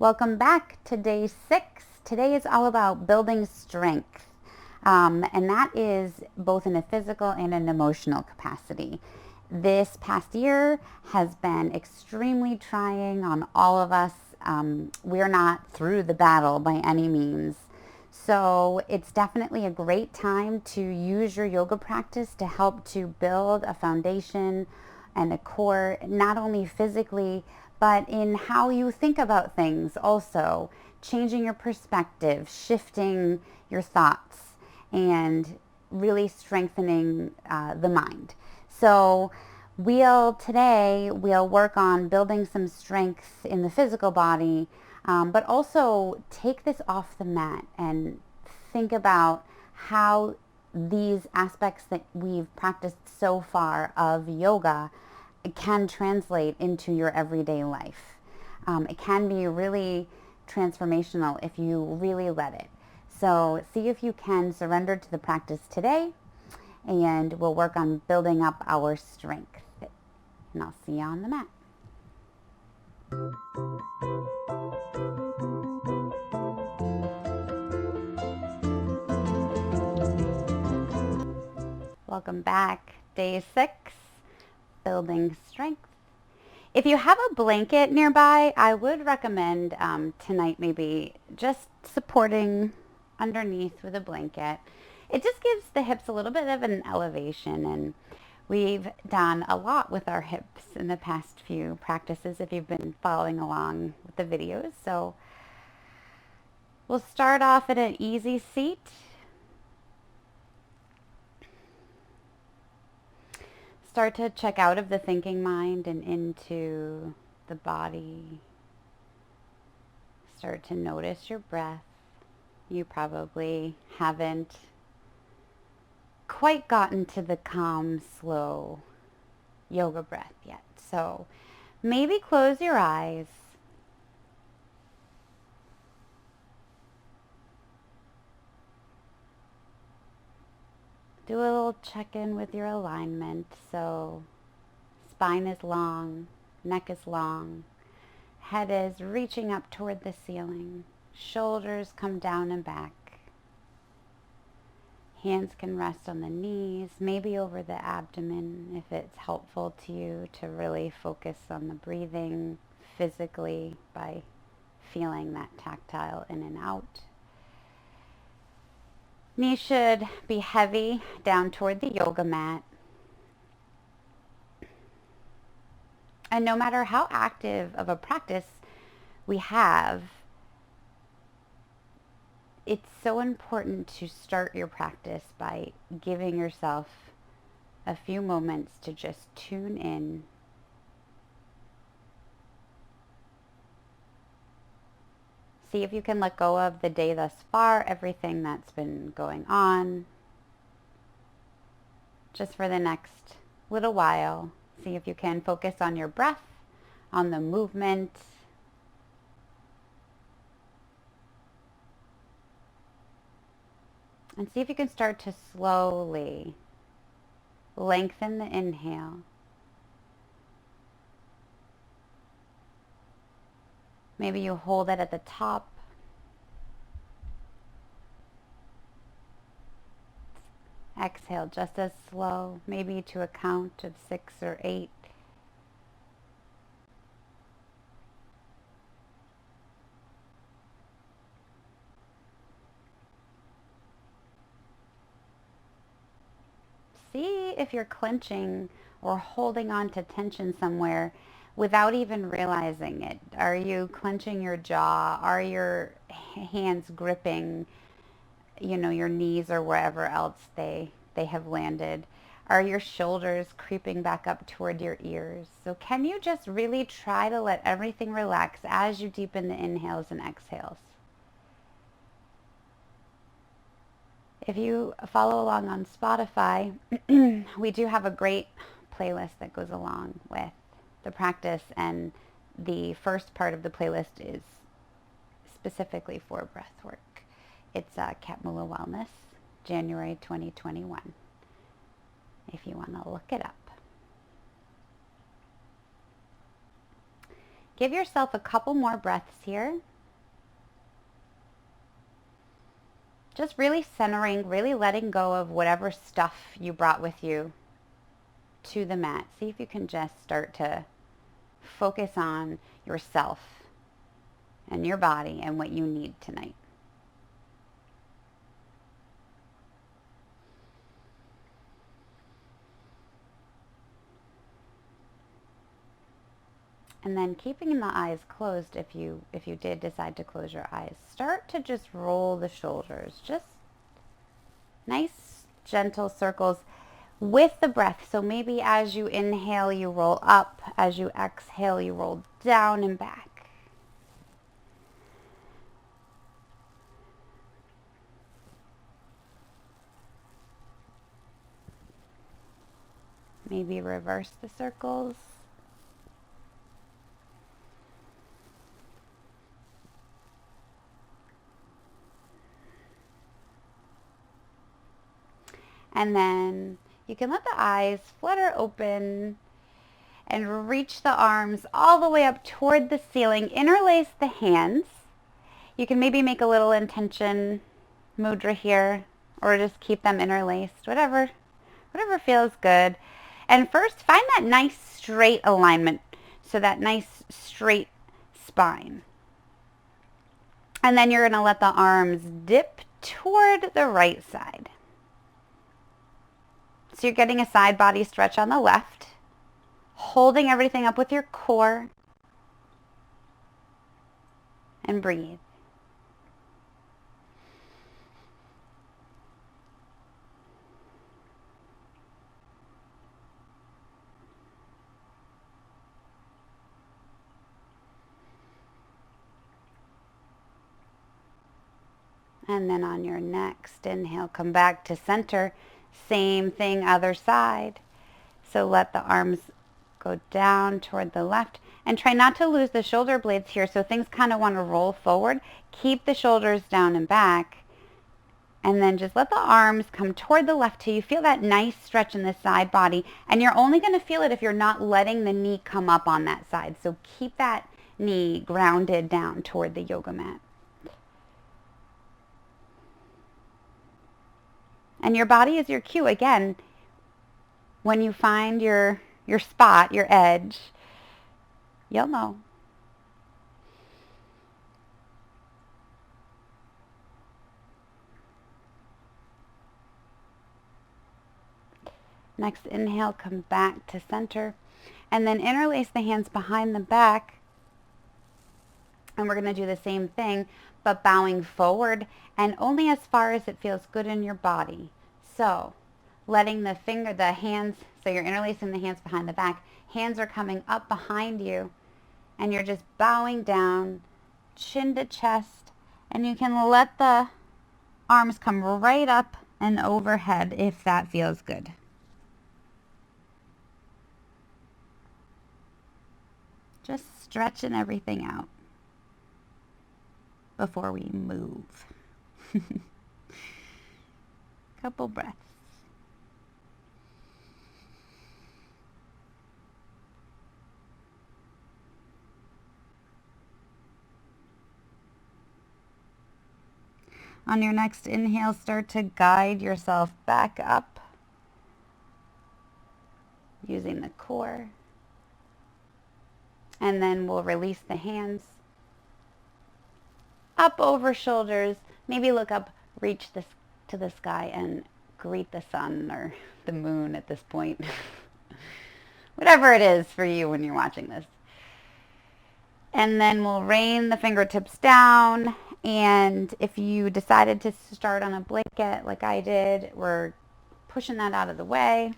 Welcome back to day 6. Today is all about building strength, and that is both in a physical and an emotional capacity. This past year has been extremely trying on all of us. We're not through the battle by any means. So it's definitely a great time to use your yoga practice to help to build a foundation and a core, not only physically, but in how you think about things also, changing your perspective, shifting your thoughts, and really strengthening the mind. So we'll work on building some strength in the physical body, but also take this off the mat and think about how these aspects that we've practiced so far of yoga can translate into your everyday life. It can be really transformational if you really let it. So see if you can surrender to the practice today, and we'll work on building up our strength. And I'll see you on the mat. Welcome back. Day 6, building strength. If you have a blanket nearby, I would recommend tonight maybe just supporting underneath with a blanket. It just gives the hips a little bit of an elevation, and we've done a lot with our hips in the past few practices if you've been following along with the videos. So we'll start off at an easy seat. Start to check out of the thinking mind and into the body. Start to notice your breath. You probably haven't quite gotten to the calm, slow yoga breath yet. So maybe close your eyes. Do a little check-in with your alignment. So spine is long, neck is long, head is reaching up toward the ceiling, shoulders come down and back. Hands can rest on the knees, maybe over the abdomen if it's helpful to you to really focus on the breathing physically by feeling that tactile in and out. Knees should be heavy down toward the yoga mat. And no matter how active of a practice we have, it's so important to start your practice by giving yourself a few moments to just tune in. See if you can let go of the day thus far, everything that's been going on. Just for the next little while, see if you can focus on your breath, on the movement. And see if you can start to slowly lengthen the inhale. Maybe you hold it at the top. Exhale just as slow, maybe to a count of 6 or 8. See if you're clenching or holding on to tension somewhere without even realizing it. Are you clenching your jaw? Are your hands gripping, your knees or wherever else they have landed? Are your shoulders creeping back up toward your ears? So can you just really try to let everything relax as you deepen the inhales and exhales? If you follow along on Spotify, we do have a great playlist that goes along with the practice, and the first part of the playlist is specifically for breath work. It's KatMula Wellness, January 2021, if you want to look it up. Give yourself a couple more breaths here. just really centering, really letting go of whatever stuff you brought with you to the mat. See if you can just start to focus on yourself and your body and what you need tonight. And then keeping the eyes closed, if you did decide to close your eyes, start to just roll the shoulders. Just nice, gentle circles with the breath. So maybe as you inhale, you roll up. As you exhale, you roll down and back. Maybe reverse the circles. And then you can let the eyes flutter open and reach the arms all the way up toward the ceiling. Interlace the hands. You can maybe make a little intention mudra here, or just keep them interlaced, whatever feels good. And first, find that nice straight alignment, so that nice straight spine. And then you're going to let the arms dip toward the right side. So you're getting a side body stretch on the left, holding everything up with your core, and breathe. And then on your next inhale, come back to center. Same thing, other side. So let the arms go down toward the left. And try not to lose the shoulder blades here. So things kind of want to roll forward. Keep the shoulders down and back. And then just let the arms come toward the left till you feel that nice stretch in the side body. And you're only going to feel it if you're not letting the knee come up on that side. So keep that knee grounded down toward the yoga mat. And your body is your cue. Again, when you find your spot, your edge, you'll know. Next inhale, come back to center. And then interlace the hands behind the back. And we're going to do the same thing, but bowing forward and only as far as it feels good in your body. So letting the hands, so you're interlacing the hands behind the back. Hands are coming up behind you and you're just bowing down, chin to chest. And you can let the arms come right up and overhead if that feels good. Just stretching everything out before we move. Couple breaths. On your next inhale, start to guide yourself back up using the core. And then we'll release the hands up over shoulders. Maybe look up, reach to the sky and greet the sun or the moon at this point. Whatever it is for you when you're watching this. And then we'll rain the fingertips down. And if you decided to start on a blanket like I did, we're pushing that out of the way.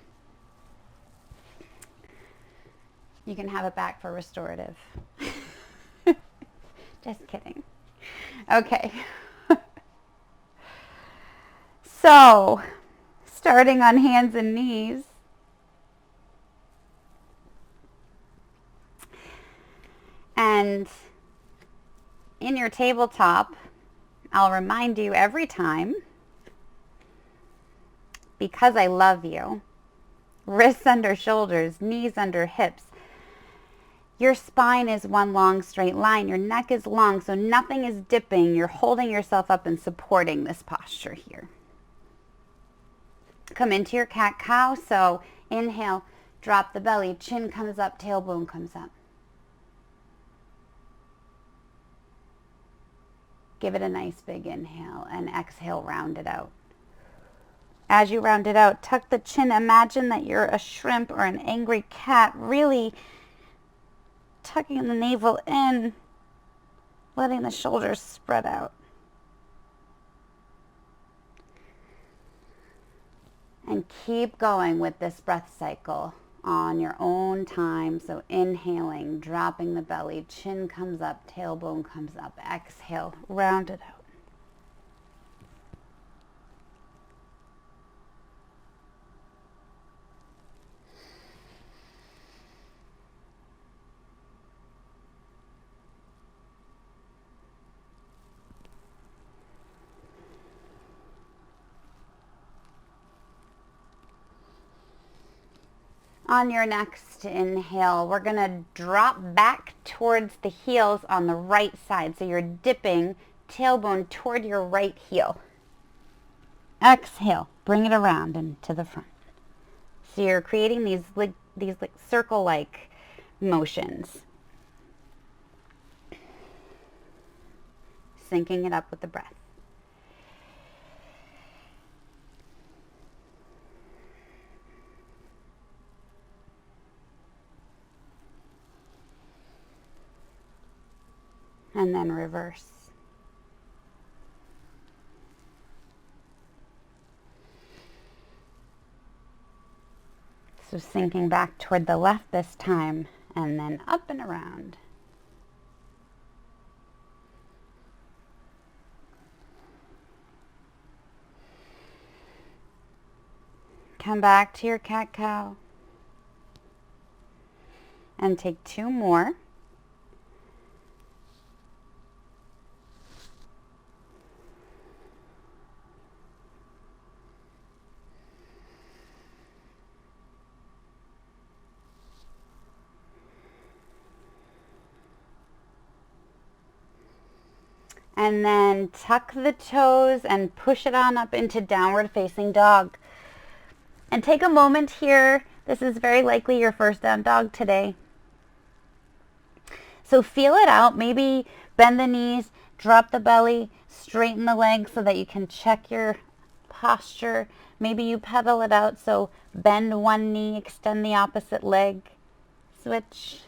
You can have it back for restorative. Just kidding. Okay. So, starting on hands and knees. And in your tabletop, I'll remind you every time, because I love you, wrists under shoulders, knees under hips. Your spine is one long straight line. Your neck is long, so nothing is dipping. You're holding yourself up and supporting this posture here. Come into your cat-cow. So inhale, drop the belly, chin comes up, tailbone comes up. Give it a nice big inhale and exhale, round it out. As you round it out, tuck the chin. Imagine that you're a shrimp or an angry cat, really tucking the navel in, letting the shoulders spread out. And keep going with this breath cycle on your own time. So inhaling, dropping the belly, chin comes up, tailbone comes up. Exhale, round it out. On your next inhale, we're going to drop back towards the heels on the right side. So you're dipping tailbone toward your right heel. Exhale, bring it around and to the front. So you're creating these circle-like motions. Syncing it up with the breath. And then reverse. So sinking back toward the left this time, and then up and around. Come back to your cat-cow. And take 2 more. And then tuck the toes and push it on up into downward facing dog. And take a moment here. This is very likely your first down dog today. So feel it out. Maybe bend the knees, drop the belly, straighten the legs so that you can check your posture. Maybe you pedal it out. So bend one knee, extend the opposite leg. Switch.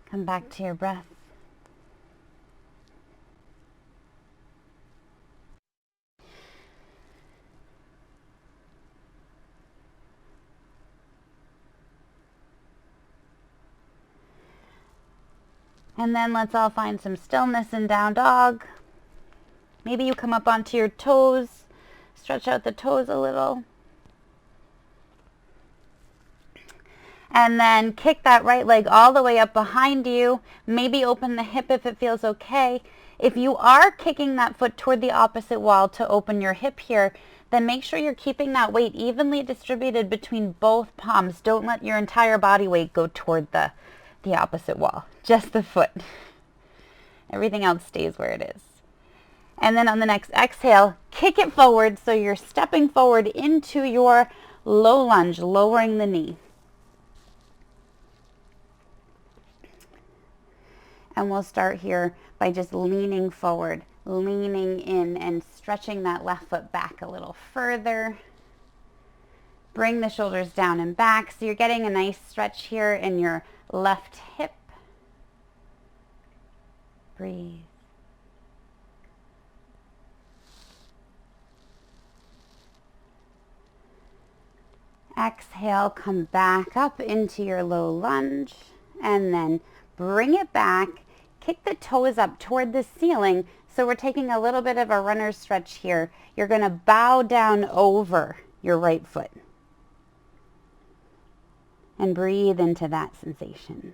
Come back to your breath. And then let's all find some stillness in down dog. Maybe you come up onto your toes, stretch out the toes a little. And then kick that right leg all the way up behind you. Maybe open the hip if it feels okay. If you are kicking that foot toward the opposite wall to open your hip here, then make sure you're keeping that weight evenly distributed between both palms. Don't let your entire body weight go toward the opposite wall, just the foot. Everything else stays where it is. And then on the next exhale, kick it forward so you're stepping forward into your low lunge, lowering the knee. And we'll start here by just leaning forward, leaning in and stretching that left foot back a little further. Bring the shoulders down and back so you're getting a nice stretch here in your left hip. Breathe. Exhale, come back up into your low lunge and then bring it back. Kick the toes up toward the ceiling. So we're taking a little bit of a runner's stretch here. You're going to bow down over your right foot. And breathe into that sensation.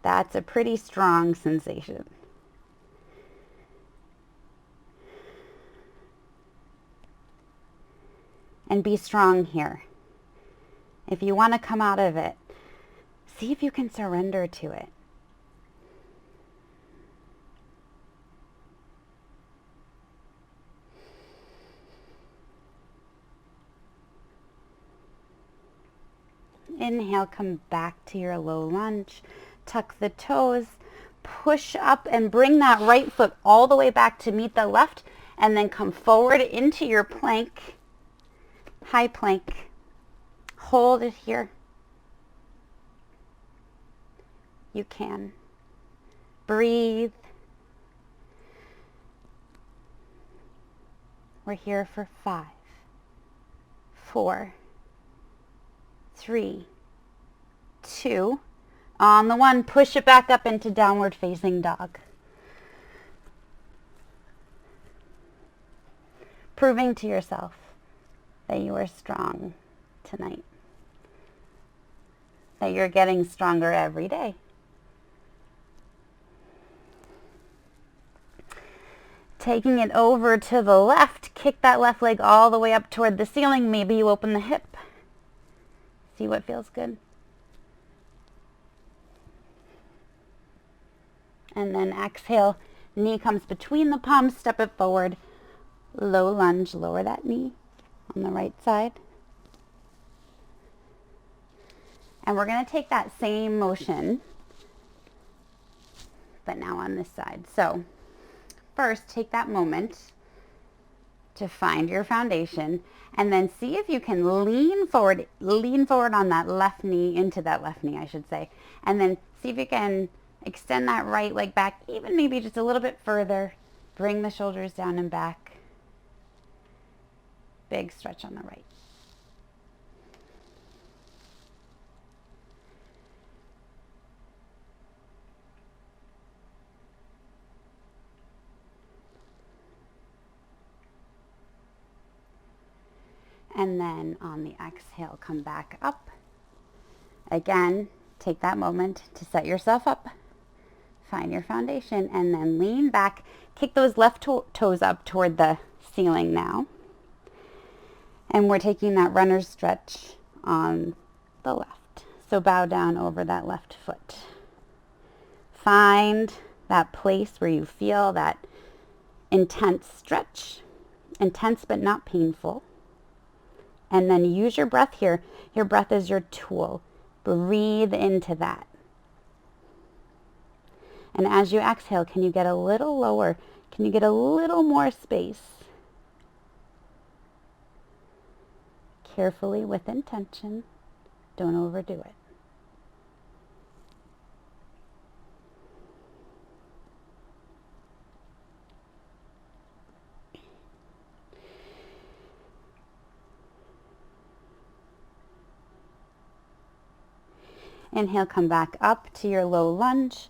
That's a pretty strong sensation. and be strong here. If you want to come out of it, see if you can surrender to it. Inhale, come back to your low lunge. Tuck the toes, push up and bring that right foot all the way back to meet the left, and then come forward into your plank, high plank. Hold it here. You can. Breathe. We're here for 5, 4, 3, 2. On the 1, push it back up into downward facing dog. Proving to yourself that you are strong tonight. That you're getting stronger every day. Taking it over to the left, kick that left leg all the way up toward the ceiling. Maybe you open the hip. See what feels good. And then exhale, knee comes between the palms, step it forward. Low lunge, lower that knee on the right side. And we're going to take that same motion, but now on this side. So first, take that moment to find your foundation, and then see if you can lean forward on that left knee, into that left knee, I should say. And then see if you can extend that right leg back, even maybe just a little bit further. Bring the shoulders down and back. Big stretch on the right. And then on the exhale, come back up. Again, take that moment to set yourself up. Find your foundation and then lean back. Kick those left toes up toward the ceiling now. And we're taking that runner's stretch on the left. So bow down over that left foot. Find that place where you feel that intense stretch. Intense but not painful. And then use your breath here. Your breath is your tool. Breathe into that. And as you exhale, can you get a little lower? Can you get a little more space? Carefully, with intention. Don't overdo it. Inhale, come back up to your low lunge.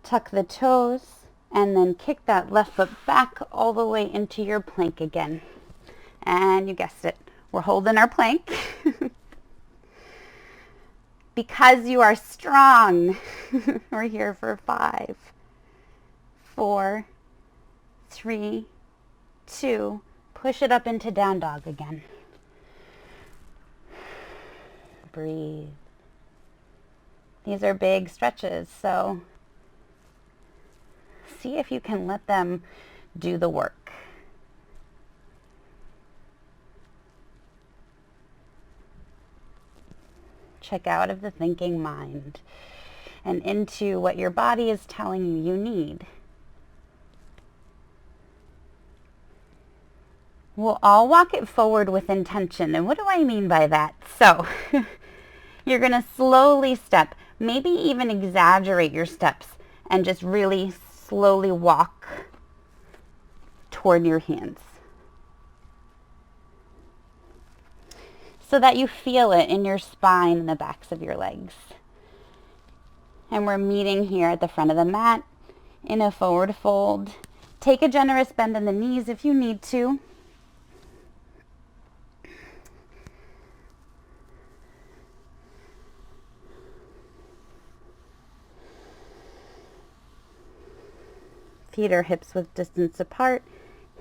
Tuck the toes and then kick that left foot back all the way into your plank again. And you guessed it, we're holding our plank. Because you are strong. We're here for 5, 4, 3, 2. Push it up into down dog again. Breathe. These are big stretches, so see if you can let them do the work. Check out of the thinking mind and into what your body is telling you you need. We'll all walk it forward with intention. And what do I mean by that? So you're going to slowly step, maybe even exaggerate your steps, and just really slowly walk toward your hands so that you feel it in your spine and the backs of your legs. And we're meeting here at the front of the mat in a forward fold. Take a generous bend in the knees if you need to. Feet or hips width distance apart.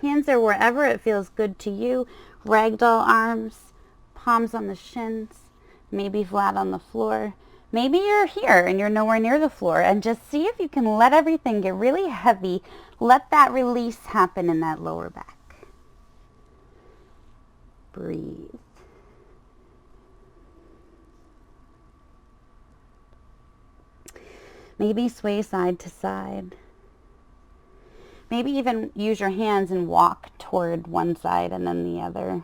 Hands are wherever it feels good to you. Ragdoll arms, palms on the shins, maybe flat on the floor. Maybe you're here and you're nowhere near the floor, and just see if you can let everything get really heavy. Let that release happen in that lower back. Breathe. Maybe sway side to side. Maybe even use your hands and walk toward one side and then the other.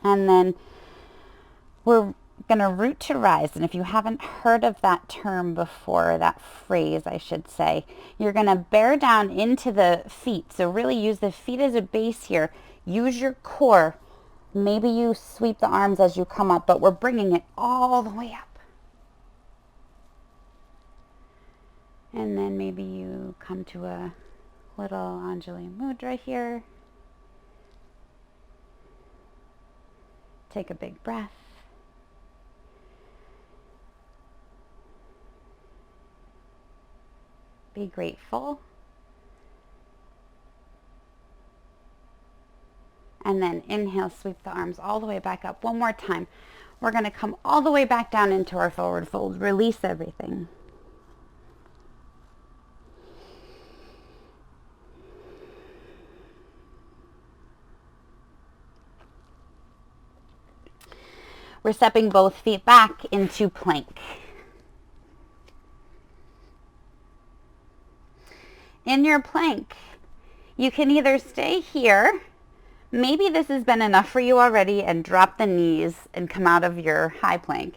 And then we're going to root to rise. And if you haven't heard of that term before, that phrase, I should say, you're going to bear down into the feet. So really use the feet as a base here. Use your core. Maybe you sweep the arms as you come up, but we're bringing it all the way up. And then maybe you come to a little Anjali Mudra here. Take a big breath. Be grateful. And then inhale, sweep the arms all the way back up. One more time. We're going to come all the way back down into our forward fold. Release everything. We're stepping both feet back into plank. In your plank, you can either stay here. Maybe this has been enough for you already and drop the knees and come out of your high plank.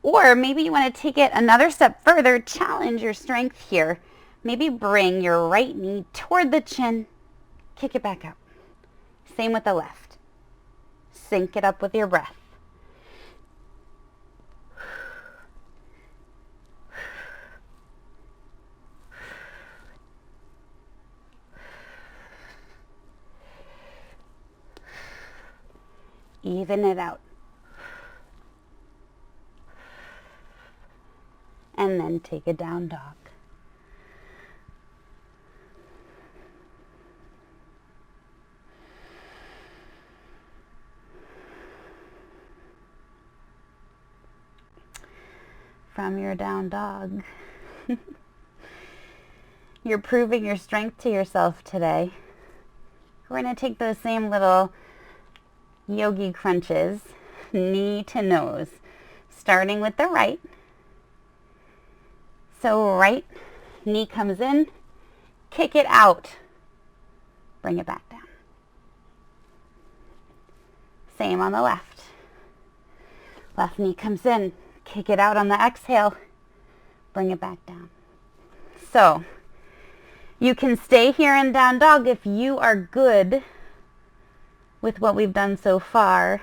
Or maybe you want to take it another step further, challenge your strength here. Maybe bring your right knee toward the chin, kick it back out. Same with the left. Sync it up with your breath. Even it out. And then take a down dog. From your down dog, you're proving your strength to yourself today. We're going to take those same little yogi crunches, knee to nose, starting with the right. So right knee comes in, kick it out, bring it back down. Same on the left. Left knee comes in, kick it out on the exhale, bring it back down. So you can stay here in down dog if you are good with what we've done so far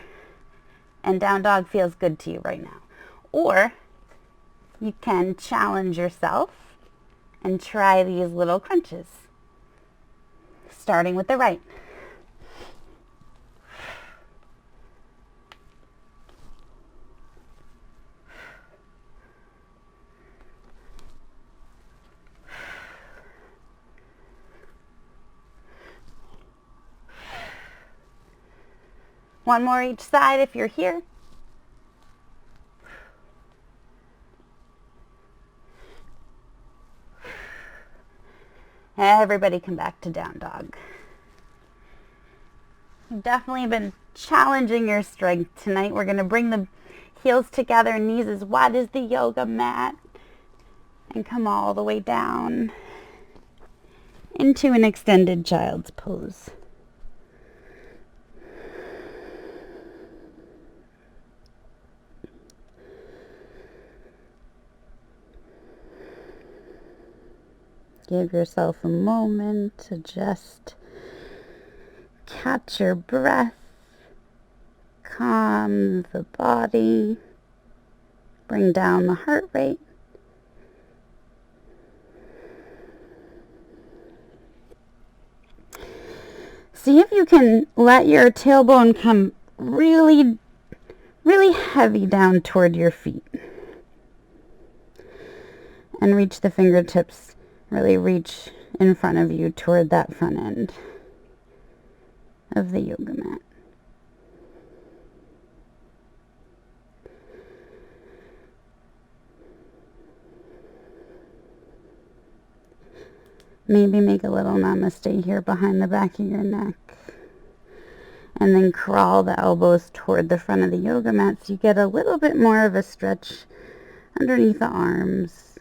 and down dog feels good to you right now. Or you can challenge yourself and try these little crunches, starting with the right. One more each side if you're here. Everybody come back to down dog. You've definitely been challenging your strength tonight. We're going to bring the heels together, knees as wide as the yoga mat, and come all the way down into an extended child's pose. Give yourself a moment to just catch your breath, calm the body, bring down the heart rate. see if you can let your tailbone come really, really heavy down toward your feet. And reach the fingertips, really reach in front of you toward that front end of the yoga mat. Maybe make a little namaste here behind the back of your neck. And then crawl the elbows toward the front of the yoga mat so you get a little bit more of a stretch underneath the arms.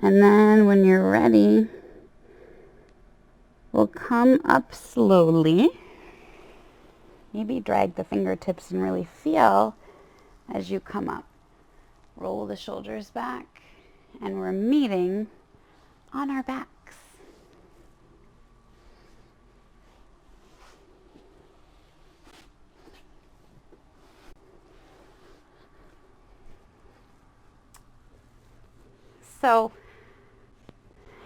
And then when you're ready, we'll come up slowly. Maybe drag the fingertips and really feel as you come up. Roll the shoulders back, and we're meeting on our backs. So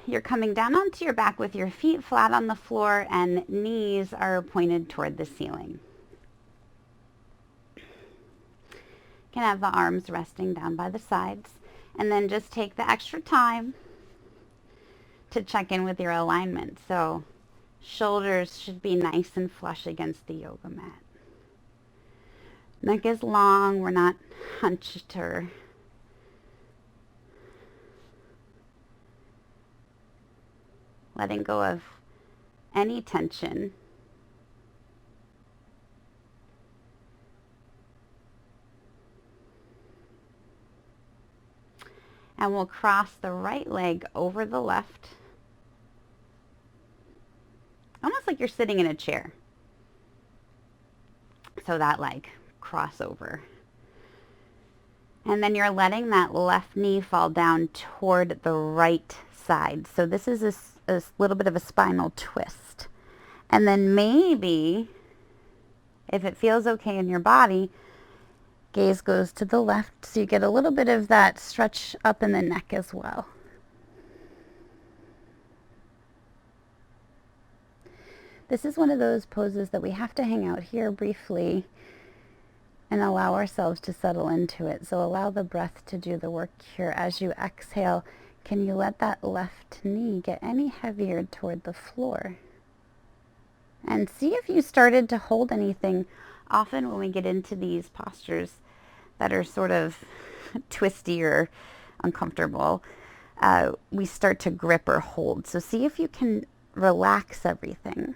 you're coming down onto your back with your feet flat on the floor and knees are pointed toward the ceiling. You can have the arms resting down by the sides, and then just take the extra time to check in with your alignment. So shoulders should be nice and flush against the yoga mat. Neck is long, we're not hunched or letting go of any tension. And we'll cross the right leg over the left, almost like you're sitting in a chair. So that leg cross over. And then you're letting that left knee fall down toward the right side. So this is a little bit of a spinal twist. And then maybe, if it feels okay in your body, gaze goes to the left, so you get a little bit of that stretch up in the neck as well. This is one of those poses that we have to hang out here briefly and allow ourselves to settle into it. So allow the breath to do the work here. As you exhale, can you let that left knee get any heavier toward the floor? And see if you started to hold anything. Often when we get into these postures that are sort of twisty or uncomfortable, we start to grip or hold. So see if you can relax everything.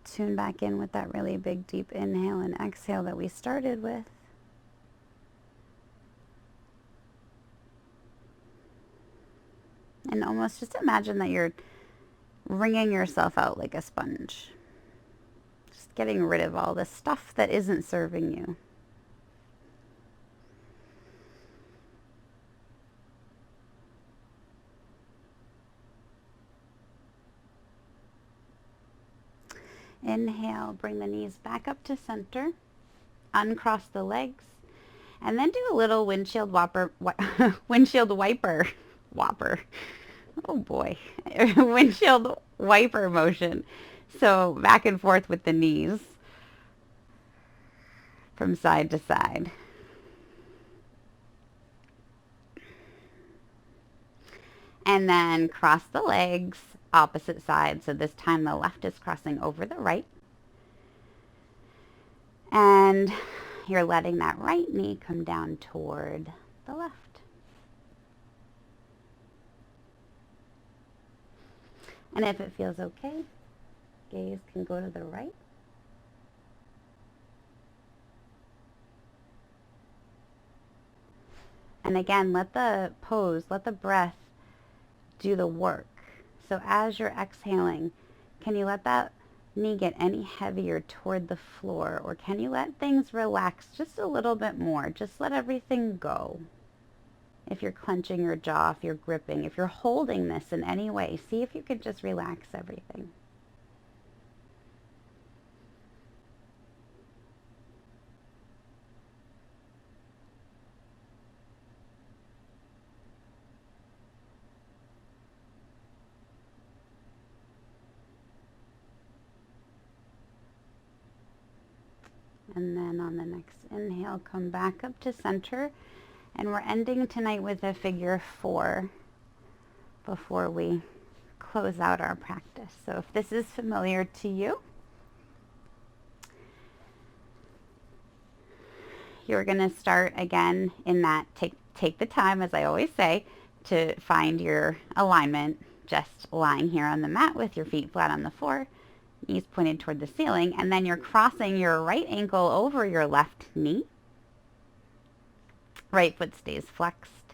Tune back in with that really big deep inhale and exhale that we started with. And almost just imagine that you're wringing yourself out like a sponge. Just getting rid of all the stuff that isn't serving you. Inhale, bring the knees back up to center. Uncross the legs. And then do a little windshield wiper. Oh boy. Windshield wiper motion. So back and forth with the knees from side to side. And then cross the legs opposite side. So this time the left is crossing over the right. And you're letting that right knee come down toward the left. And if it feels okay, gaze can go to the right. And again, let the pose, let the breath do the work. So as you're exhaling, can you let that knee get any heavier toward the floor, or can you let things relax just a little bit more? Just let everything go If you're clenching your jaw, if you're gripping, if you're holding this in any way, see if you can just relax everything. And then on the next inhale, come back up to center. And we're ending tonight with a figure 4 before we close out our practice. So if this is familiar to you, you're going to start again in that take the time, as I always say, to find your alignment, just lying here on the mat with your feet flat on the floor, knees pointed toward the ceiling, and then you're crossing your right ankle over your left knee. Right foot stays flexed.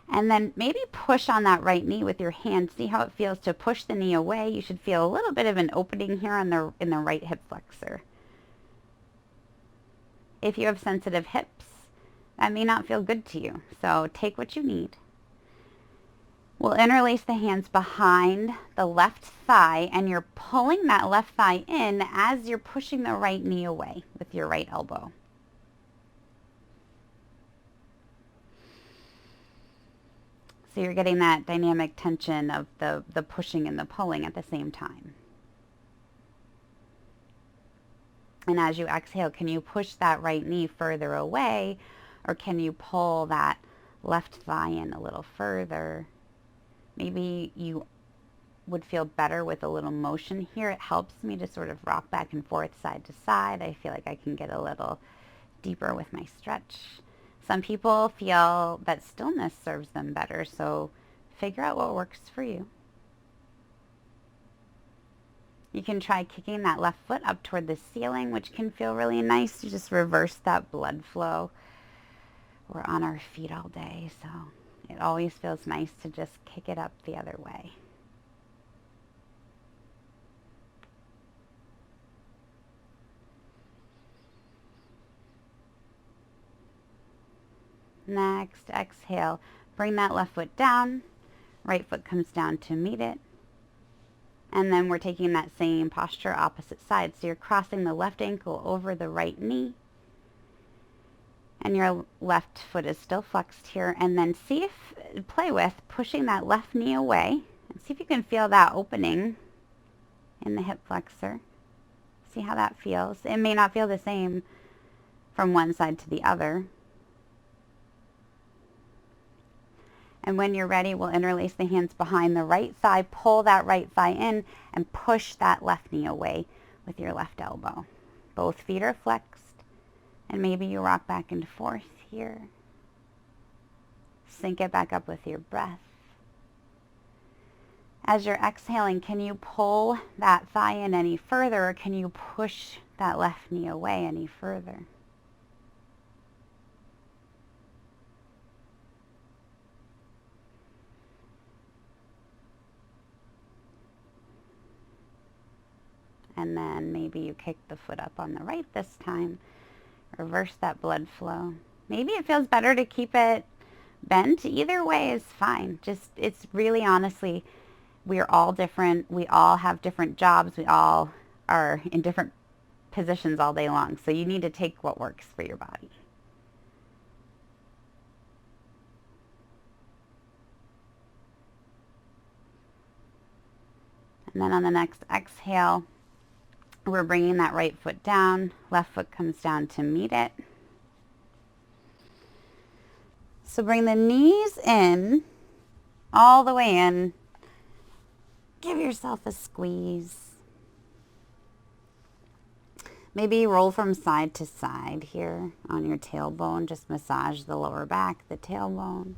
And then maybe push on that right knee with your hand. See how it feels to push the knee away. You should feel a little bit of an opening here in the right hip flexor. If you have sensitive hips, that may not feel good to you. So take what you need. We'll interlace the hands behind the left thigh, and you're pulling that left thigh in as you're pushing the right knee away with your right elbow. So you're getting that dynamic tension of the pushing and the pulling at the same time. And as you exhale, can you push that right knee further away, or can you pull that left thigh in a little further? Maybe you would feel better with a little motion here. It helps me to sort of rock back and forth side to side. I feel like I can get a little deeper with my stretch. Some people feel that stillness serves them better, so figure out what works for you. You can try kicking that left foot up toward the ceiling, which can feel really nice. You just reverse that blood flow. We're on our feet all day, so it always feels nice to just kick it up the other way. Next, exhale. Bring that left foot down. Right foot comes down to meet it. And then we're taking that same posture opposite side. So you're crossing the left ankle over the right knee. And your left foot is still flexed here. And then play with pushing that left knee away. And see if you can feel that opening in the hip flexor. See how that feels. It may not feel the same from one side to the other. And when you're ready, we'll interlace the hands behind the right thigh, pull that right thigh in, and push that left knee away with your left elbow. Both feet are flexed, and maybe you rock back and forth here. Sync it back up with your breath. As you're exhaling, can you pull that thigh in any further, or can you push that left knee away any further? And then maybe you kick the foot up on the right this time. Reverse that blood flow. Maybe it feels better to keep it bent. Either way is fine. Just, it's really honestly, we are all different. We all have different jobs. We all are in different positions all day long. So you need to take what works for your body. And then on the next exhale, we're bringing that right foot down. Left foot comes down to meet it. So bring the knees in, all the way in. Give yourself a squeeze. Maybe roll from side to side here on your tailbone. Just massage the lower back, the tailbone.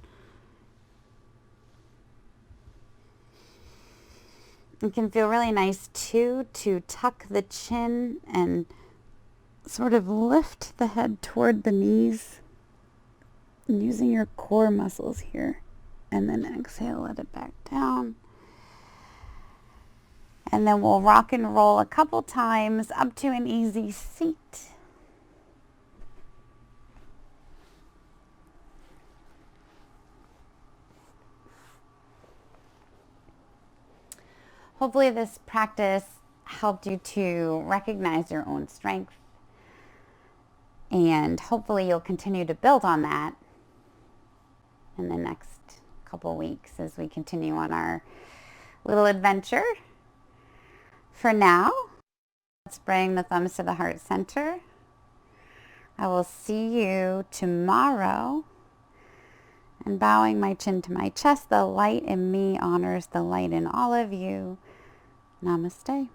It can feel really nice too to tuck the chin and sort of lift the head toward the knees, and using your core muscles here. And then exhale, let it back down. And then we'll rock and roll a couple times up to an easy seat. hopefully this practice helped you to recognize your own strength, and hopefully you'll continue to build on that in the next couple weeks as we continue on our little adventure. For now, let's bring the thumbs to the heart center. I will see you tomorrow. And bowing my chin to my chest, the light in me honors the light in all of you. Namaste.